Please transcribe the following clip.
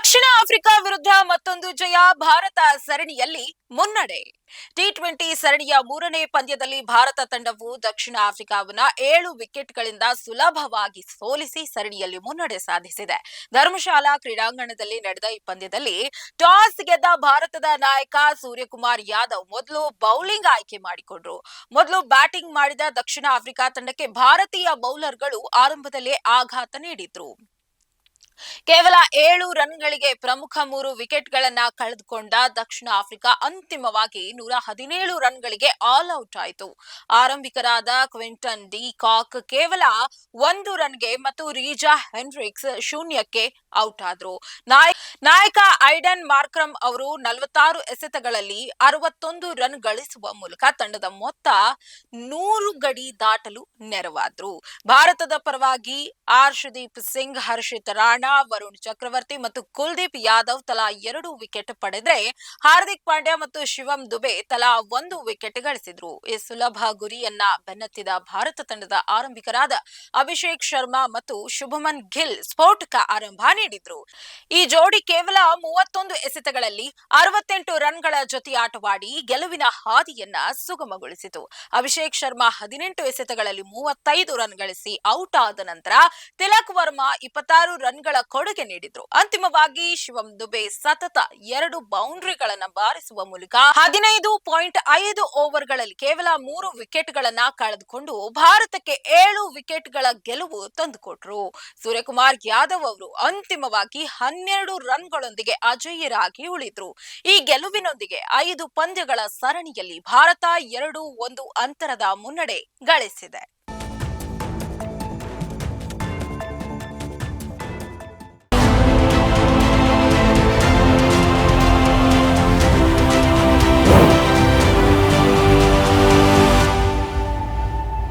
ದಕ್ಷಿಣ Africa ವಿರುದ್ಧ ಮತ್ತೊಂದು ಜಯ ಭಾರತ ಸರಣಿಯಲ್ಲಿ ಮುನ್ನಡೆ. ಟಿ20 ಸರಣಿಯ ಮೂರನೇ ಪಂದ್ಯದಲ್ಲಿ ಭಾರತ ತಂಡವು ದಕ್ಷಿಣ ಆಫ್ರಿಕಾವನ್ನ 7 ವಿಕೆಟ್ಗಳಿಂದ ಸುಲಭವಾಗಿ ಸೋಲಿಸಿ ಸರಣಿಯಲ್ಲಿ ಮುನ್ನಡೆ ಸಾಧಿಸಿದೆ. ಧರ್ಮಶಾಲಾ ಕ್ರೀಡಾಂಗಣದಲ್ಲಿ ನಡೆದ ಈ ಪಂದ್ಯದಲ್ಲಿ ಟಾಸ್ ಗೆದ್ದ ಭಾರತದ ನಾಯಕ ಸೂರ್ಯಕುಮಾರ್ ಯಾದವ್ ಮೊದಲು ಬೌಲಿಂಗ್ ಆಯ್ಕೆ ಮಾಡಿಕೊಂಡ್ರು. ಮೊದಲು ಬ್ಯಾಟಿಂಗ್ ಮಾಡಿದ ದಕ್ಷಿಣ ಆಫ್ರಿಕಾ ತಂಡಕ್ಕೆ ಭಾರತೀಯ ಬೌಲರ್ಗಳು ಆರಂಭದಲ್ಲೇ ಆಘಾತ ನೀಡಿದ್ರು. ಕೇವಲ 7 ರನ್ಗಳಿಗೆ ಪ್ರಮುಖ 3 ವಿಕೆಟ್ಗಳನ್ನ ಕಳೆದುಕೊಂಡ ದಕ್ಷಿಣ ಆಫ್ರಿಕಾ ಅಂತಿಮವಾಗಿ 117 ರನ್ಗಳಿಗೆ ಆಲ್ ಔಟ್ ಆಯಿತು. ಆರಂಭಿಕರಾದ ಕ್ವಿಂಟನ್ ಡಿ ಕಾಕ್ ಕೇವಲ 1 ರನ್ಗೆ ಮತ್ತು ರೀಜಾ ಹೆಂಡ್ರಿಕ್ಸ್ ಶೂನ್ಯಕ್ಕೆ ಔಟ್ ಆದ್ರು. ನಾಯಕ ಐಡನ್ ಮಾರ್ಕ್ರಮ್ ಅವರು 46 ಎಸೆತಗಳಲ್ಲಿ 61 ರನ್ ಗಳಿಸುವ ಮೂಲಕ ತಂಡದ ಮೊತ್ತ 100 ಗಡಿ ದಾಟಲು ನೆರವಾದ್ರು. ಭಾರತದ ಪರವಾಗಿ ಆರ್ಶದೀಪ್ ಸಿಂಗ್, ಹರ್ಷಿತ್ ರಾಣಾ, ವರುಣ್ ಚಕ್ರವರ್ತಿ ಮತ್ತು ಕುಲ್ದೀಪ್ ಯಾದವ್ ತಲಾ 2 ವಿಕೆಟ್ ಪಡೆದರೆ ಹಾರ್ದಿಕ್ ಪಾಂಡ್ಯ ಮತ್ತು ಶಿವಂ ದುಬೆ ತಲಾ 1 ವಿಕೆಟ್ ಗಳಿಸಿದ್ರು. ಈ ಸುಲಭ ಗುರಿಯನ್ನ ಬೆನ್ನತ್ತಿದ ಭಾರತ ತಂಡದ ಆರಂಭಿಕರಾದ ಅಭಿಷೇಕ್ ಶರ್ಮಾ ಮತ್ತು ಶುಭಮನ್ ಗಿಲ್ ಸ್ಫೋಟಕ ಆರಂಭ ನೀಡಿದ್ರು. ಈ ಜೋಡಿ ಕೇವಲ 31 ಎಸೆತಗಳಲ್ಲಿ 68 ರನ್ಗಳ ಜೊತೆ ಆಟವಾಡಿ ಗೆಲುವಿನ ಹಾದಿಯನ್ನ ಸುಗಮಗೊಳಿಸಿತು. ಅಭಿಷೇಕ್ ಶರ್ಮಾ 18 ಎಸೆತಗಳಲ್ಲಿ 35 ರನ್ ಗಳಿಸಿ ಔಟ್ ಆದ ನಂತರ ತಿಲಕ್ ವರ್ಮಾ 26 ರನ್ಗಳ ಕೊಡುಗೆ ನೀಡಿದ್ರು. ಅಂತಿಮವಾಗಿ ಶಿವಂ ದುಬೆ ಸತತ 2 ಬೌಂಡ್ರಿಗಳನ್ನ ಬಾರಿಸುವ ಮೂಲಕ 15.5 ಓವರ್ಗಳಲ್ಲಿ ಕೇವಲ 3 ವಿಕೆಟ್ಗಳನ್ನ ಕಳೆದುಕೊಂಡು ಭಾರತಕ್ಕೆ 7 ವಿಕೆಟ್ಗಳ ಗೆಲುವು ತಂದುಕೊಟ್ರು. ಸೂರ್ಯಕುಮಾರ್ ಯಾದವ್ ಅವರು ಅಂತಿಮವಾಗಿ 12 ರನ್ಗಳೊಂದಿಗೆ ಅಜೇಯರಾಗಿ ಉಳಿದ್ರು. ಈ ಗೆಲುವಿನೊಂದಿಗೆ 5 ಪಂದ್ಯಗಳ ಸರಣಿಯಲ್ಲಿ ಭಾರತ 2-1 ಅಂತರದ ಮುನ್ನಡೆ ಗಳಿಸಿದೆ.